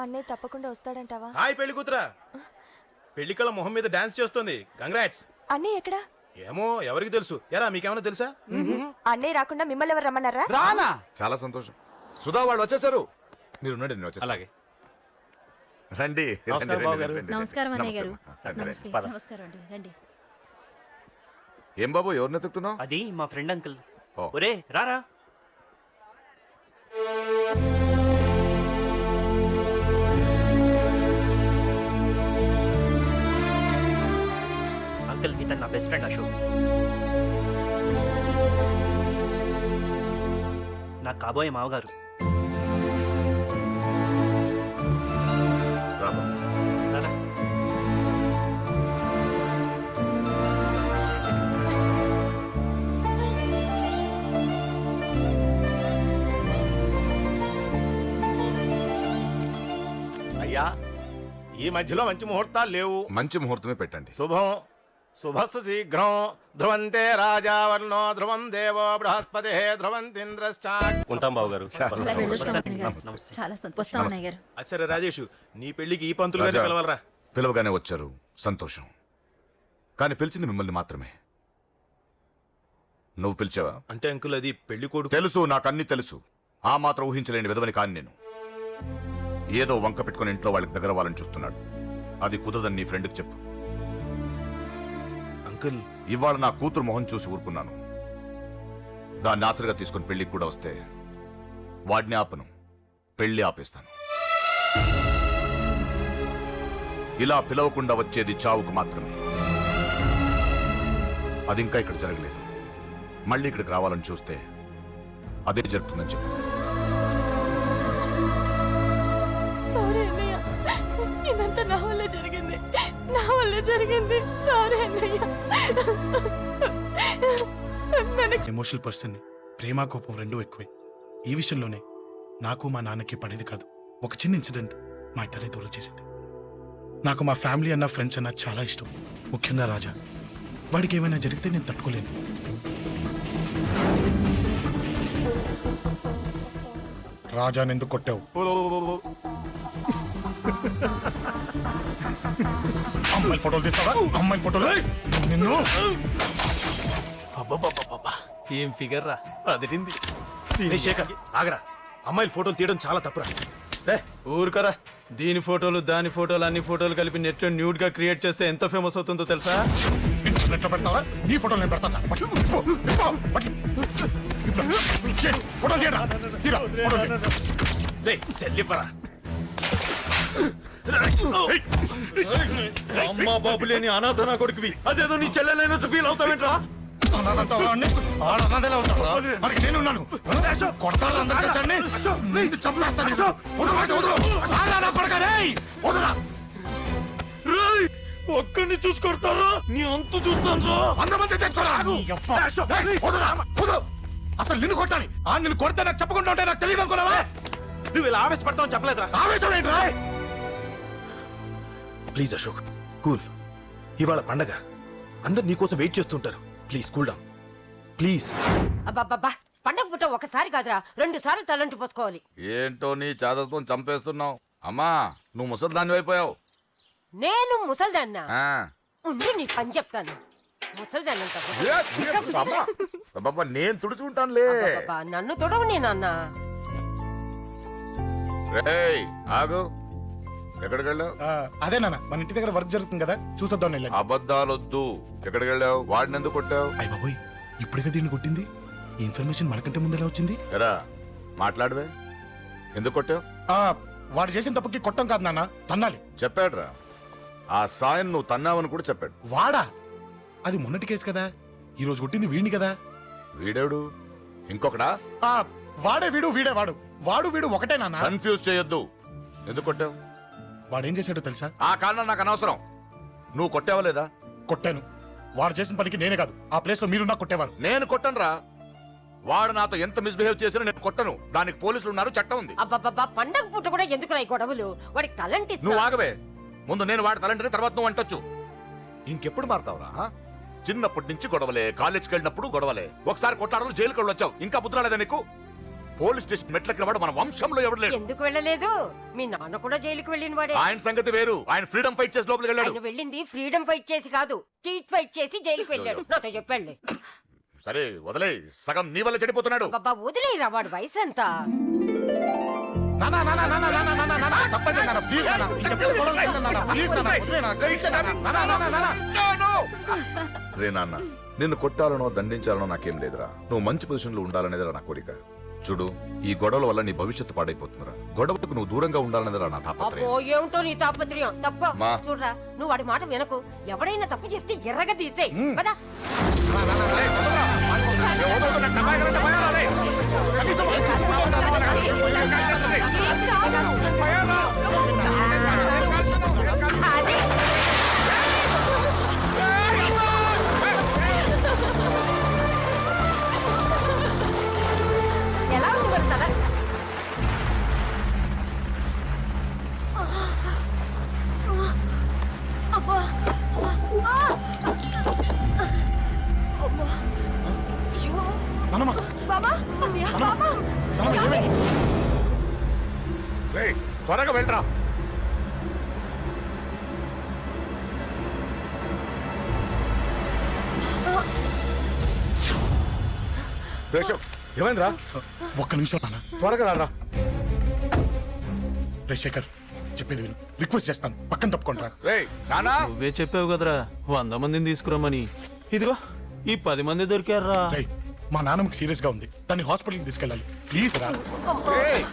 అన్నయ్య తప్పకుండా వస్తాడంటావా? హాయ్ పెళ్లి కూతురా. పెళ్లి కళ మొహం మీద డాన్స్ చేస్తుంది. కంగ్రాట్స్. అన్నయ్య ఎక్కడా? ఏమో ఎవరికి తెలుసు. ఎరా మీకేమైనా తెలుసా? అన్నయ్య రాకుండా మిమ్మల్ని ఎవరు రమ్మన్నారా? రానా? చాలా సంతోషం. సుధా వాళ్ళు వచ్చేసారు. మీరు ఉండండి, నేను వచ్చేస్తాను. అలాగే. రండి. నమస్కారం బాబు గారు. నమస్కారం అన్నయ్య గారు. రండి. నమస్తే. నమస్కారం అండి. రండి. ఏం బాబు, ఎవరిని ఎత్తుకుతున్నావు? అది మా ఫ్రెండ్ అంకుల్. ఓ. ఒరే రారా. అంకుల్ ఇతను నా బెస్ట్ ఫ్రెండ్ అశోక్. నా కాబోయే మావగారు. రా బాబు. రారా. అయ్యా, ఈ మధ్యలో మంచి ముహూర్తాలు లేవు. మంచి ముహూర్తమే పెట్టండి. శుభం శుభస్సు శీఘ్రం. ధ్రువంతే రాజావర్ణో ధ్రువం దేవో బృహస్పతి ధ్రువంతింద్రశ్చా. ఉంటాం బాబు గారు. అలా వెళ్ళొస్తాం అన్నయ్య గారు. నమస్తే. చాలా సంతోషం అన్నయ్య గారు. అచ్చరే రాజేష్, నీ పెళ్లికి ఈ పంతులు గారిని రాజా, పిలవాలరా. పిలవగానే వచ్చారు, సంతోషం. కానీ పిలిచింది మిమ్మల్ని మాత్రమే. నువ్వు పిలిచావా? అంటే అంకుల్ అది పెళ్లి కొడుకు. తెలుసు, నాకన్నీ తెలుసు. ఆ మాత్రం ఊహించలేని విధవని కాని నేను. ఏదో వంక పెట్టుకుని ఇంట్లో వాళ్ళకి దగ్గర వాళ్ళని చూస్తున్నాడు. అది కుదరదని నీ ఫ్రెండ్కి చెప్పు. అంకుల్ ఇవాళ నా కూతురు మొహం చూసి ఊరుకున్నాను. దాన్ని ఆసరిగా తీసుకుని పెళ్లికి కూడా వస్తే వాడిని ఆపను, పెళ్లి ఆపేస్తాను. ఇలా పిలవకుండా వచ్చేది చావుకు మాత్రమే. అది ఇంకా ఇక్కడ జరగలేదు. మళ్ళీ ఇక్కడికి రావాలని చూస్తే అదే జరుగుతుందని చెప్పు. సారీ అన్నయ్య, ఇదంతా నా వల్ల జరిగింది. నా వల్ల జరిగింది. సారీ అన్నయ్య. ఎమోషనల్ పర్సన్, ప్రేమ కోపం రెండూ ఎక్కువే. ఈ విషయంలోనే నాకు మా నాన్నకి పడేది కాదు. ఒక చిన్న ఇన్సిడెంట్ మా ఇద్దరిని దూరం చేసింది. నాకు మా ఫ్యామిలీ అన్న, ఫ్రెండ్స్ అన్న చాలా ఇష్టం. ముఖ్యంగా రాజా. వాడికి ఏమైనా జరిగితే నేను తట్టుకోలేను. రాజాని ఎందుకు కొట్టావు? అమ్మాయిల ఫోటోలు తీస్తావా? అమ్మాయిల ఫోటోలు నిన్ను. అబ్బబ్బబ్బబ్బబ్బా. ఏం ఫిగర్ రా, అదిరింది. రే శేఖర్, ఆగరా. అమ్మాయిల ఫోటోలు తీయడం చాలా తప్పురా. ఊరుకరా. దీని ఫోటోలు దాని ఫోటోలు అన్ని ఫోటోలు కలిపి నెట్ లో న్యూడ్ గా క్రియేట్ చేస్తే ఎంత ఫేమస్ అవుతుందో తెలుసా? ఇంటర్నెట్ లో పెడతావా? నీ ఫోటోలు నేను పెడతా. ఫోటోలు చేయరా. తీరా, ఫోటోలు చేయి. రే సెల్లిపరా. అమ్మా బాబు లేని అనాథ నా కొడుకువి. అదేదో నీ చెల్లెలైనట్టు ఫీల్ అవుతావేంట్రా? అనాథంటావా అన్ని? ఆడనాథేలా అవుతావా? మరి నేనున్నాను. కొడతారా అందరికీ వచ్చాన్ని? నిన్ను చంపేస్తాను. వదరు, వదరు. సారా నా కొడుకా, రేయ్. వదరా. రేయ్, ఒక్కడిని చూసి కొడతారా? నీ అంతు చూస్తాను రా. 100 మంది తెచ్చుకోరా. రేయ్, వదరా, వదరు. అసలు నిన్ను కొట్టాలి. నిన్ను కొడితే నాకు చెప్పకుండా ఉంటే నాకు తెలియదు అనుకున్నావా? నువ్వు ఇలా ఆవేశపడతావు చెప్పలేదురా. ఆవేశం ఏంట్రా? Please Ashok, cool. ఇవాళ పండగ, అందరు నీకోసం వెయిట్ చేస్తుంటారు. Please cool down, please. అబ్బబ్బబ్బా, పండగ పుట్ట ఒకసారి కాదురా, 2 సార్లు తలంటి పోసుకోవాలి. ఏంటో నీ చాదత్వం చంపేస్తున్నావు. అమ్మా, నువ్వు ముసలి దాన్ని అయిపోయావు. నేను ముసల్దాన్నా? ఉండి నీ పని చెప్తాను. ముసల్దాన్నంత నేను తుడుచుకుంటానులే. నన్ను తొడవు నేనన్నా. రేయ్ ఆగు, ఎక్కడికి వెళ్ళావు? అదే నాన్న, మన ఇంటి దగ్గర వర్క్ జరుగుతుంది కదా, చూసొద్దాం వెళ్ళండి. అబద్ధాలొద్దు. ఎక్కడికి వెళ్ళావు? వాడిని ఎందుకు కొట్టావు? అయ్య బాబోయ్, ఇప్పుడుగా దీన్ని కొట్టింది. ఈ ఇన్ఫర్మేషన్ మనకంటే ముందు ఎలా వచ్చింది? ఎరా మాట్లాడవే, ఎందుకు కొట్టావు? వాడు చేసిన తప్పుకి కొట్టం కాదు నాన్న, తన్నాలి. చెప్పాడురా, ఆ సాయం నువ్వు తన్నావని కూడా చెప్పాడు. వాడా? అది మొన్నటి కేసు కదా, ఈ రోజు కొట్టింది వీడిని కదా. వీడేడు ఇంకొకడా? వాడే వీడు, వీడే వాడు. వాడు వీడు ఒకటే నాన్న. కన్ఫ్యూజ్ చేయొద్దు. ఎందుకు కొట్టావు? వాడేం చేశాడో తెలుసా? ఆ కారణం నాకు అనవసరం. నువ్వు కొట్టావా లేదా? కొట్టాను. వాడు చేసిన పనికి నేనే కాదు, ఆ ప్లేస్ లో మీరున్నా కొట్టేవారు. నేను కొట్టనురా. వాడు నాతో ఎంత మిస్బిహేవ్ చేసినా నేను కొట్టను. దానికి పోలీసులు ఉన్నారు, చట్టం ఉంది. అబ్బబ్బబ్బా, పండగ పుట్ట కూడా ఎందుకురా ఈ గొడవలు? వాడికి తలంటి నువ్వు ఆగవే. ముందు నేను వాడి తలంటే తర్వాత నువ్వు అంటొచ్చు. ఇంకెప్పుడు మారుతావురా? చిన్నప్పటి నుంచి గొడవలే, కాలేజ్కి వెళ్ళినప్పుడు గొడవలే. ఒకసారి కొట్టాడలు జైలుకి వచ్చావు, ఇంకా బుద్ధి రాలేదా నీకు? పోలీస్ స్టేషన్ మెట్లకి వాడు మన వంశంలో ఎవడు లేడు. ఎందుకు వెళ్ళలేదు? మీ నాన్న కూడా జైలుకి వెళ్ళిన వాడే. ఆయన సంగతి వేరు. ఆయన ఫ్రీడమ్ ఫైట్ చేసి లోపలికి వెళ్ళాడు. ఆయన వెళ్ళింది ఫ్రీడమ్ ఫైట్ చేసి కాదు, స్ట్రీట్ ఫైట్ చేసి జైలుకి వెళ్ళాడు. నాతో చెప్పండి. సరే వదిలే, సగం నీ వల్ల చెడిపోతున్నాడు. బాబా వదిలేరా, వాడు వయసు ఎంత? రే నాన్న, నిన్ను కొట్టాలనో దండించాలనో నాకేం లేదురా. నువ్వు మంచి పొజిషన్ లో ఉండాలనేదిరా నా కోరిక. చూడు, ఈ గొడవల వల్ల నీ భవిష్యత్తు పాడైపోతుందిరా. గొడవకు నువ్వు దూరంగా ఉండాలనేదిరా నా తాపత్రయం. అబ్బో, ఏమిటో నీ తాపత్రయం. తప్పు మా. చూడరా, నువ్వు వాడి మాట వినకు. ఎవడైనా తప్పు చేస్తే ఎర్రగా తీసేయ్ కదా. ఎలా ఉంది మరి తల? నానమ్మ, బాబా అన్నయ్య, బాబా నానమ్మ, ఏమైంది? రేయ్, త్వరగా వెళ్ళరా. రేషవ్, ఏమైందిరా? ఒక్క నిమిషం నాన్న. త్వరగా రారా. రే శేఖర్, చెప్పేది విను. రిక్వెస్ట్ చేస్తాను, పక్కన తప్పుకుంటారా. రేయ్ నానా, నువ్వే చెప్పావు కదరా 100 మందిని తీసుకురమ్మని. ఇదిగో ఈ 10 మంది దొరికారా. రే, మా నాన్నకి సీరియస్ గా ఉంది, దాన్ని హాస్పిటల్కి తీసుకెళ్ళాలి. ప్లీజ్ రా. రేయ్,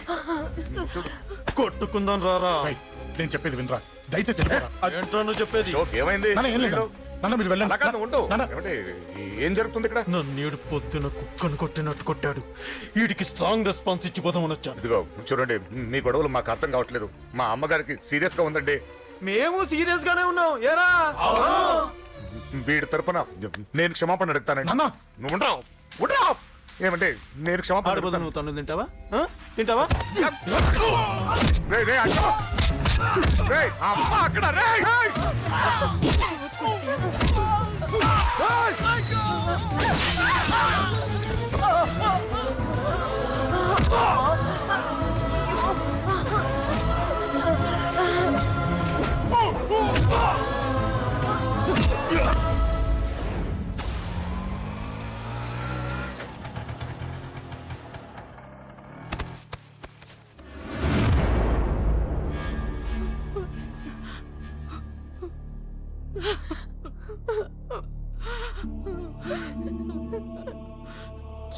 కొట్టుకుందాం రారా. రేయ్, నేను చెప్పేది వినరా, దయచేసి వెళ్ళిపోరా. ఏంట్రా నువ్వు చెప్పేది? షోక్ ఏమైంది? నాన్న, ఏం లేదు నాన్న, మీరు వెళ్ళండి. అలా కాదు, ఉండు. నాన్న, ఏమిటి, ఏం జరుగుతుంది ఇక్కడ? నన్నేడు పొద్దున కుక్కను కొట్టినట్టు కొట్టాడు. వీడికి స్ట్రాంగ్ రెస్పాన్స్ ఇచ్చిపోదామని వచ్చాను. ఇదిగో చూడండి, మీ గొడవలు మాకు అర్థం కావట్లేదు. మా అమ్మగారికి సీరియస్ గా ఉందండి. మేము సీరియస్ గానే ఉన్నాం. ఏరా వీడి తరపున నేను క్షమాపణ అడుగుతానండి. నాన్న. నువ్వు ఉండరావు, ఉండరావు. ఏమంటే నేను క్షమాపణ ఆడిపోతా. అడుగుతాను. నువ్వు తను తింటావా? తింటావా? రేయ్, రేయ్, అక్కడ. రేయ్, అమ్మ అక్కడ. రేయ్, రేయ్.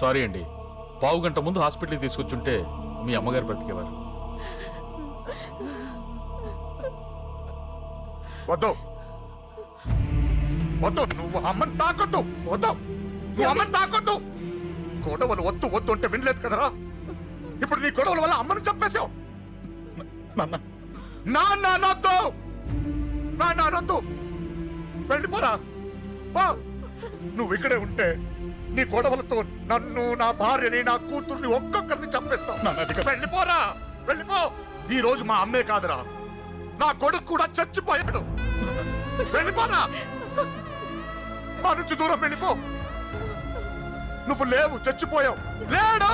సారీ అండి, పావు గంట ముందు హాస్పిటల్కి తీసుకొచ్చుంటే మీ అమ్మగారు బ్రతికేవారు. వద్దు వద్దు, నువ్వు అమ్మని తాకొద్దు. వద్దు, నువ్వు అమ్మని తాకొద్దు. గొడవలు వద్దు వద్దు అంటే వినలేదు కదరా. ఇప్పుడు నీ గొడవల వల్ల అమ్మని చంపేశావు. నాన్న, నాన్నొద్దు, నాన్నొద్దు. వెళ్ళిపోరా. పో. నువ్వు ఇక్కడే ఉంటే నీ గొడవలతో నన్ను, నా భార్యని, నా కూతుర్ని ఒక్కొక్కరిని చంపేస్తావు. నాన్న, అది కాదు. వెళ్ళిపోరా, వెళ్ళిపో. ఈ రోజు మా అమ్మే కాదురా, నా కొడుకు కూడా చచ్చిపోయాడు. వెళ్ళిపోరా, మా నుంచి దూరం వెళ్ళిపో. నువ్వు లేవు, చచ్చిపోయావు. లేడు,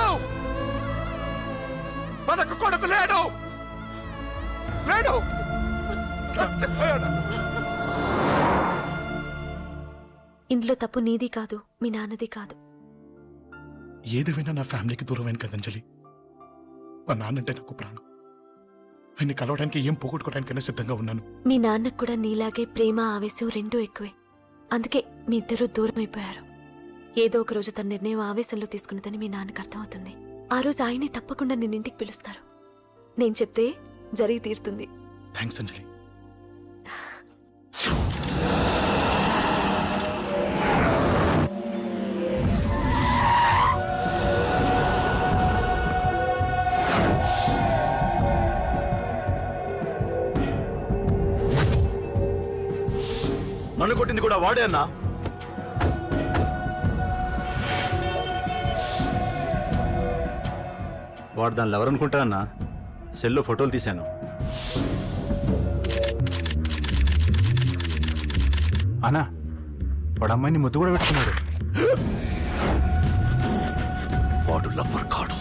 మనకు కొడుకు లేడు, లేడు, చచ్చిపోయాడు. ఇందులో తప్పు నీది కాదు, మీ నాన్నది కాదు. ఏదేమైనా నా ఫ్యామిలీకి దూరమైన కదంజలి. మా నాన్నంటే నాకు ప్రాణం. ఆయన్ని కలవడానికి ఏం పోగొట్టుకోవడానికైనా సిద్ధంగా ఉన్నాను. మీ నాన్నకు కూడా నీలాగే ప్రేమ, ఆవేశం రెండూ ఎక్కువే. అందుకే మీ ఇద్దరూ దూరం అయిపోయారు. ఏదో ఒక రోజు తన నిర్ణయం ఆవేశంలో తీసుకున్నదని మీ నాన్నకు అర్థమవుతుంది. ఆ రోజు ఆయనే తప్పకుండా నిన్నింటికి పిలుస్తారు. నేను చెప్తే జరిగి తీరుతుంది. థ్యాంక్స్ అంజలి. నన్ను కొట్టింది కూడా వాడే అన్నా. వాడు దానిలో ఎవరనుకుంటా అన్న, సెల్లో ఫోటోలు తీశాను. అన్నా, వాడు అమ్మాయిని ముద్దు కూడా పెట్టుకున్నాడు. వాడు లవ్వర్ కాడు.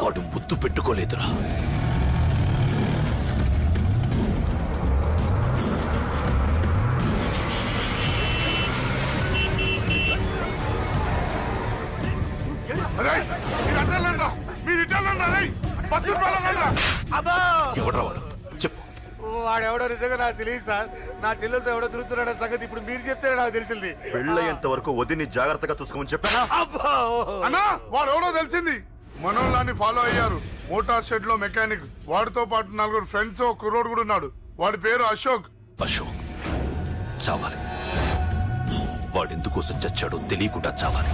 వాడు ముద్దు పెట్టుకోలేదురా. రేయ్, మీరు అడ్డాలండ్రా, మీరు ఇడ్డాలండ్రా, రేయ్, బస్సు వెళ్ళాలండ్రా. ఎవడ్రా వాడు చెప్పు. వాడెవడో నిజంగా నాకు తెలియదు సార్. నా చెల్లెలతో ఎవడో తిరుగుతున్నాడ సంగతి ఇప్పుడు మీరు చెప్తేనే నాకు తెలిసింది. పెళ్ళయ్యేంత వరకు వదిని జాగ్రత్తగా చూసుకోమని చెప్పానా? అన్నా వాడు ఎవడో తెలిసింది. మనోళ్ళని ఫాలో అయ్యారు. మోటార్ షెడ్ లో మెకానిక్, వాడితో పాటు 4 ఫ్రెండ్స్, ఒక కుర్రోడు కూడా ఉన్నాడు. వాడి పేరు అశోక్. అశోక్ చావాలి. వాడెందుకోసం చచ్చాడో తెలియకుండా చావాలి.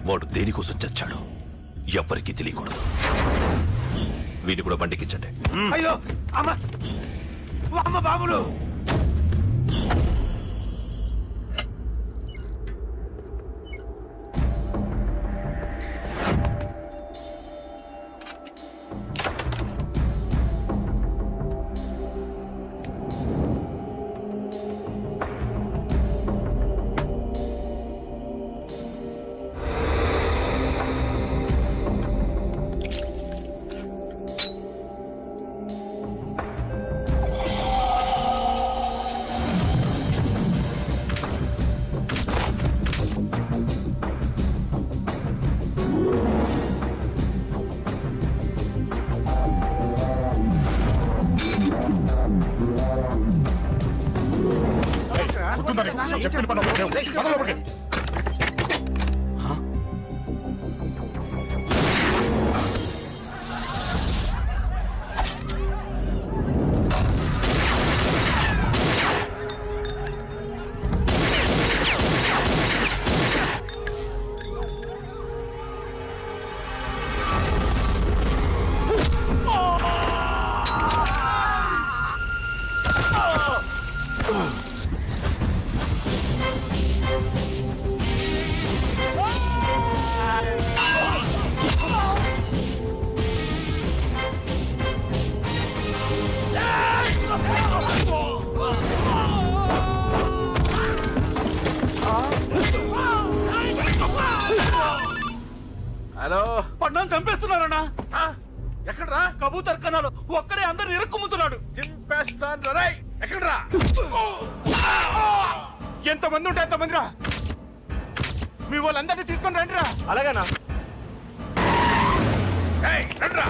వాడు దేనికోసం చచ్చాడో ఎవ్వరికీ తెలియకూడదు. వీడిని కూడా బండికించండి. అయ్యో అమ్మ అమ్మ బాబులు. చెప్పండి పని లోపలికి. హలో, పడ్డాను చంపేస్తున్నారన్నా. ఎక్కడ్రా కబూతర్ కన్నాలు ఒక్కడే అందరిని ఇరుక్కుమ్ముతున్నాడు. చింపేస్తాను రేయ్. ఎక్కడ్రా? ఎంతమంది ఉంటే అంతమంది రా. మీ వాళ్ళందరినీ తీసుకొని రండిరా. అలాగేనా? ఏయ్, రండ్రా.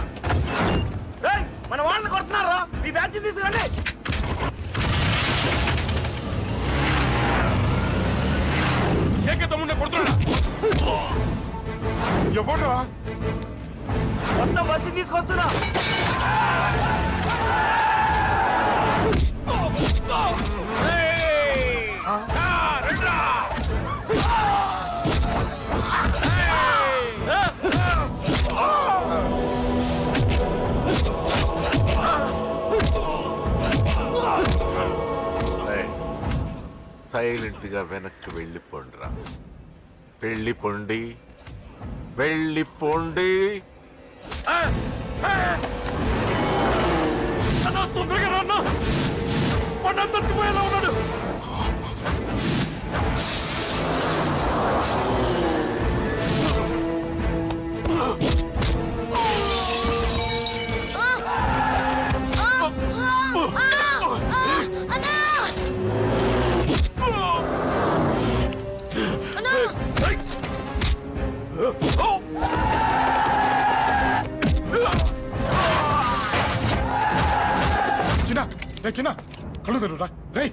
రేయ్, మన వాళ్ళని కొడుతున్నారా? మీ బ్యాచ్ తీసుకురండి. ఏకతమ్ముడిని కొడుతున్నా. ఎవడ్రా? మొత్తం బస్సు తీసుకొస్తున్నా. సైలెంట్ గా వెనక్కి వెళ్ళిపోండిరా. వెళ్ళిపోండి, వెళ్ళిపోండి. తొందరగా రన్నా. మొన్న చచ్చిపోయేలా ఉన్నాడు. చిన్న కళ్ళు తెరురా రేయ్.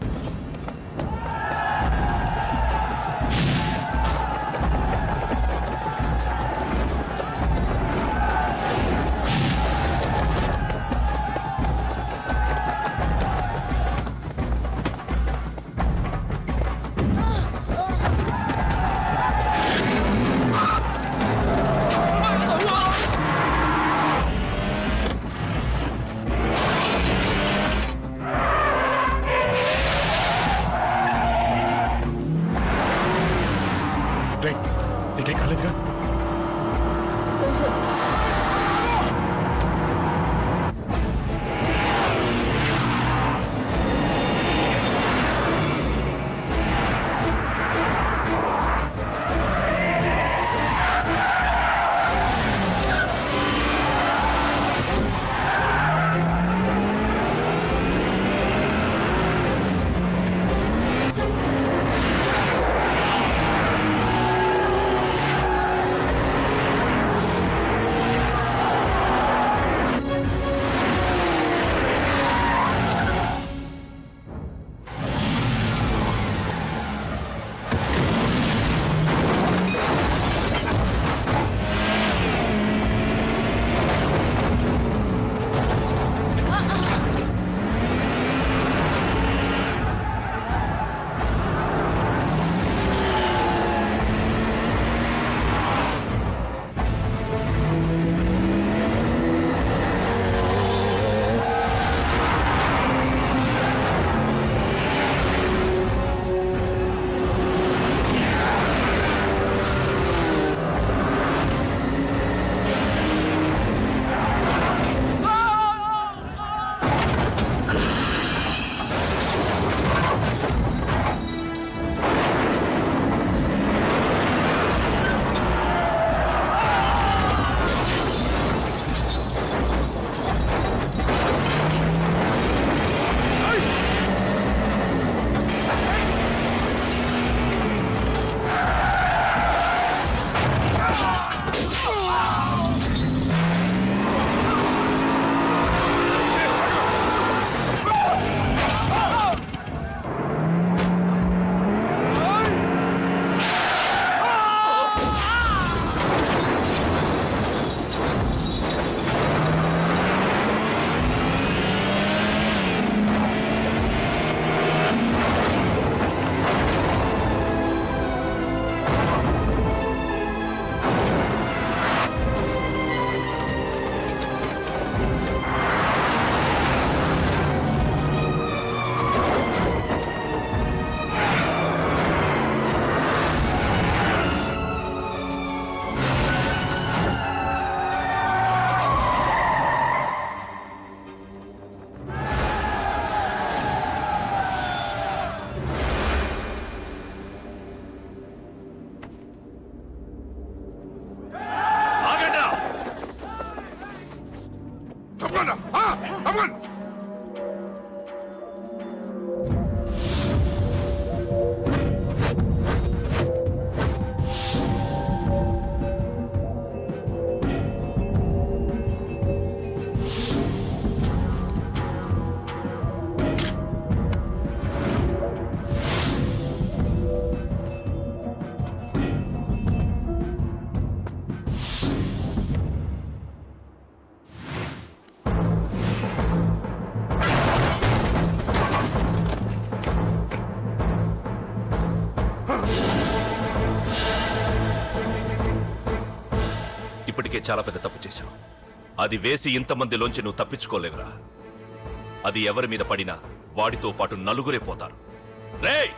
తప్పండి. ఇప్పటికే చాలా పెద్ద తప్పు చేశావు. అది వేసి ఇంతమందిలోంచి నువ్వు తప్పించుకోలేవురా. అది ఎవరి మీద పడినా వాడితో పాటు నలుగురే పోతారు. రేయ్,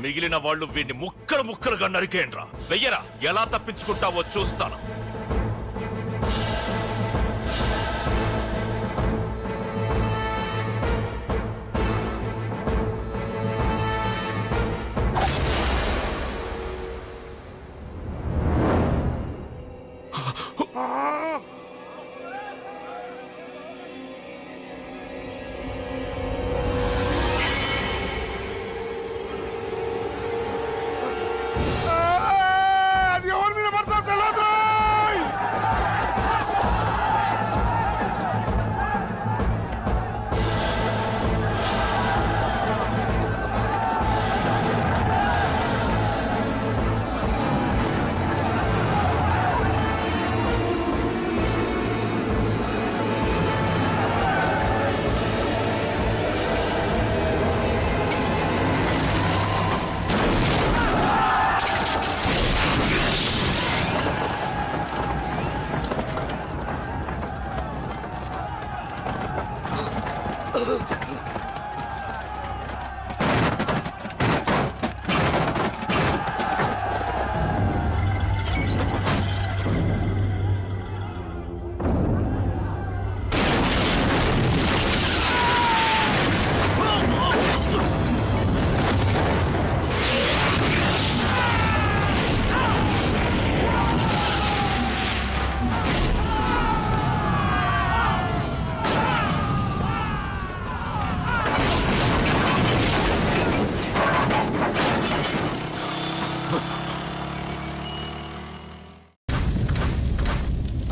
మిగిలిన వాళ్ళు వీడిని ముక్కలు ముక్కలుగా నరికేయండ్రా. వెయ్యరా, ఎలా తప్పించుకుంటావో చూస్తాను. అది ఎవరి మీద పడతా తెలియదు.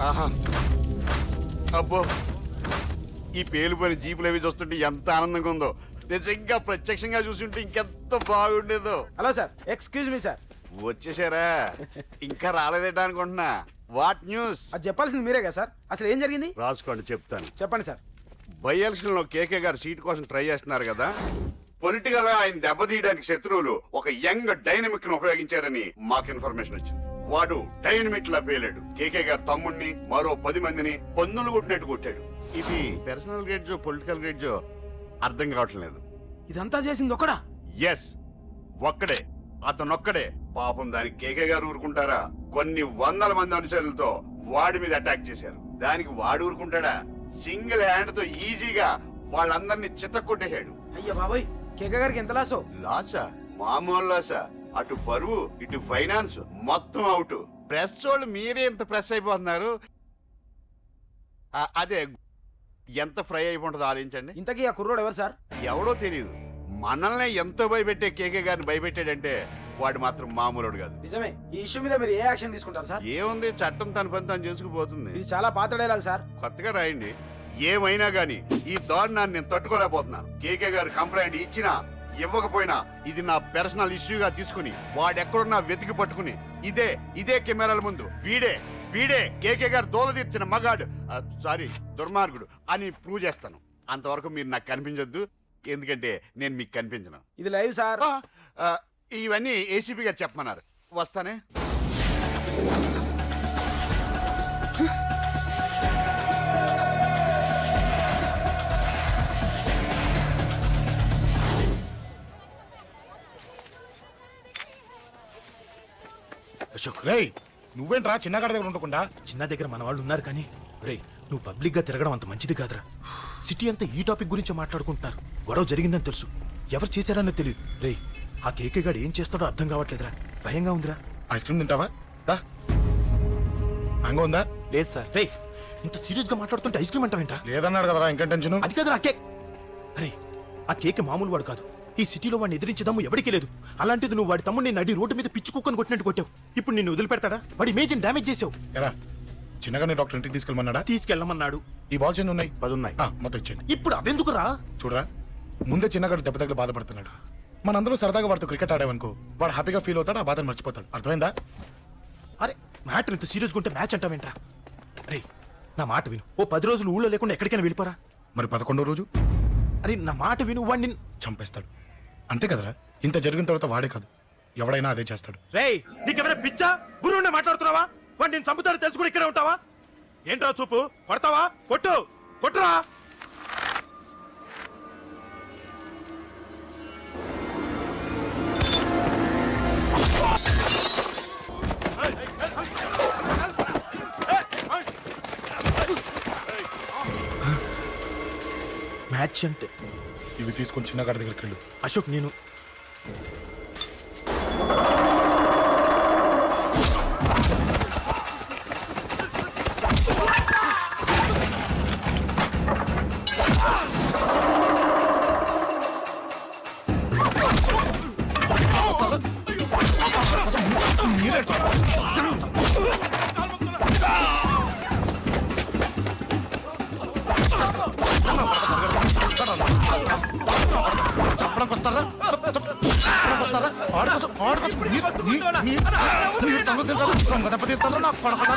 ఆహా, అబ్బో, ఈ పేలిపోయిన జీపులు అవి చూస్తుంటే ఎంత ఆనందంగా ఉందో. నిజంగా ప్రత్యక్షంగా చూస్తుంటే ఇంకెంత బాగుండేదో. Hello sir, excuse me sir. వచ్చేసారా? ఇంకా రాలేదేటా అనుకుంటున్నా. What news? అది చెప్పాల్సింది మీరే కదా సార్. అసలు ఏం జరిగింది రాసుకోండి, చెప్తాను. చెప్పండి సార్. బై ఎలక్షన్ లో కేకే గారు సీట్ కోసం ట్రై చేస్తున్నారు కదా. పొలిటికల్ గా ఆయన దెబ్బతీయడానికి శత్రువులు ఒక యంగ్ డైనమిక్ ను ఉపయోగించారని మాకు ఇన్ఫర్మేషన్ వచ్చింది. వాడు డైనమిక్ లా పేలాడు. కేకే గారు తమ్ముడిని, మరో 10 మందిని పొన్నులు కొట్టినట్టు కొట్టాడు. ఇది పర్సనల్ గ్రేడ్జో పొలిటికల్ గ్రేడ్జో అర్థం కావట్లేదు. ఇదంతా చేసింది ఒకడా? ఎస్, ఒక్కడే, అతనొక్కడే. పాపం దానికి కేకే గారు ఊరుకుంటారా? కొన్ని వందల మంది అనుచరులతో వాడి మీద అటాక్ చేశారు. దానికి వాడు ఊరుకుంటాడా? సింగిల్ హ్యాండ్ తో ఈజీగా వాళ్ళందరినీ చితక్కొట్టేశాడు. అయ్యా బాబోయ్, కేక గారికి ఎంత లాసో? లాసా? మామూలు లాసా? అటు పరువు, ఇటు ఫైనాన్స్, మొత్తం అవుట్. ప్రెస్ వాళ్ళు మీరే ఎంత ప్రెస్ అయిపోతున్నారు. అదే ఎంత ఫ్రై అయిపోతుందో ఆలోచించండి. ఇంతకీ ఆ కుర్రోడు ఎవరు సార్? ఎవడో తెలియదు. మనల్ని ఎంతో భయపెట్టే కేకే గారిని భయపెట్టాడంటే వాడు మాత్రం మామూలుడు కాదు. నిజమే. ఈ ఇష్యూ మీద మీరు ఏ యాక్షన్ తీసుకుంటారు సార్? ఏముంది, చట్టం తన పని తను చేసుకుపోతుంది. ఇది చాలా పాత డైలాగ్ సార్. కొత్తగా రాయండి. ఏమైనా గానీ ఈ దారుణాన్ని నేను తట్టుకోలేకపోతున్నాను. కేకే గారు కంప్లైంట్ ఇచ్చినా ఇవ్వకపోయినా ఇది నా పర్సనల్ ఇష్యూగా తీసుకుని వాడెక్కడున్నా వెతికి పట్టుకుని ఇదే కెమెరాల ముందు వీడే కేకే గారు దోల తీర్చిన మగాడు, సారీ దుర్మార్గుడు అని ప్రూవ్ చేస్తాను. అంతవరకు మీరు నాకు కనిపించొద్దు, ఎందుకంటే నేను మీకు కనిపించను. ఇది లైవ్ సార్. ఇవన్నీ ఏసీపీ గారు చెప్పమన్నారు. వస్తానే. అశోక్, రేయ్, నువ్వేంట్రా చిన్నగాడి దగ్గర ఉండకుండా? చిన్న దగ్గర మన వాళ్ళు ఉన్నారు కానీ రే, నువ్వు పబ్లిక్ గా తిరగడం అంత మంచిది కాదురా. సిటీ అంతా ఈ టాపిక్ గురించి మాట్లాడుకుంటున్నారు. గొడవ జరిగిందని తెలుసు, ఎవరు చేశారన్నది తెలియదు. రే, ఆ కేకే గాడు ఏం చేస్తాడో అర్థం కావట్లేదురా. భయంగా ఉందిరా. ఐస్ క్రీమ్ తింటావా? దా. మ్యాంగో ఉందా? లేదు సార్. రే, ఇంత సీరియస్ గా మాట్లాడుతుంటే ఐస్ క్రీమ్ అంటావేంట్రా? లేదన్నాడు కదరా ఇంకా టెన్షన్. అది కాదు ఆ కేక్. అరే ఆ కేక్ మామూలు వాడు కాదు. ఈ సిటీలో వాడిని ఎదిరించదమ్ము ఎవరికీ లేదు. అలాంటిది నువ్వు వాడి తమ్ముడిని నడి రోడ్డు మీద పిచ్చి కుక్కను కొట్టినట్టు కొట్టావు. ఇప్పుడు నిన్ను వదిలిపెడతాడా? వాడి ఇమేజ్ డ్యామేజ్ చేసావు. ఎరా చిన్నగానే డాక్టర్ ఇంటికి తీసుకెళ్ళమన్నాడా? తీసుకెళ్ళమన్నాడు. ఈ బాల్స్ ఎన్ని ఉన్నాయి? 10 ఉన్నాయి. మొత్తం ఇచ్చేయండి. ఇప్పుడు అవెందుకురా? చూడరా ముందే చిన్నగాడు దెబ్బ తగిలి బాధపడుతున్నాడు. మనందరూ సరదాగా వాడితో క్రికెట్ ఆడామనుకో వాడు హ్యాపీగా ఫీల్ అవుతాడు, ఆ బాధను మర్చిపోతాడు. అర్థమైందా? అరే మ్యాటర్ ఇంత సీరియస్గా ఉంటే మ్యాచ్ అంటావేంట్రా? అరే నా మాట విను. ఓ 10 రోజులు ఊళ్ళో లేకుండా ఎక్కడికైనా వెళ్ళిపోరా. మరి 11వ రోజు అరే నా మాట విను. వాడిని చంపేస్తాడు. అంతే కదరా? ఇంత జరిగిన తర్వాత వాడే కాదు ఎవడైనా అదే చేస్తాడు. రేయ్ నీకెవరైనా పిచ్చా గురువు ఉండే మాట్లాడుతున్నావా? వాడు నేను చంపుతాను తెలుసు కూడా ఇక్కడే ఉంటావా? ఏంట్రా చూపు? కొడతావా? కొట్టు కొట్టురా. మ్యాచ్ అంటే ఇవి తీసుకొని చిన్నగాడి దగ్గరికి వెళ్ళు. అశోక్ నేను చెప్పడానికి వస్తారా? చెప్పడానికి వస్తారా? ఆడుకోసం మీరు సంగతి దెబ్బతీస్తారా? నాకు పడకుండా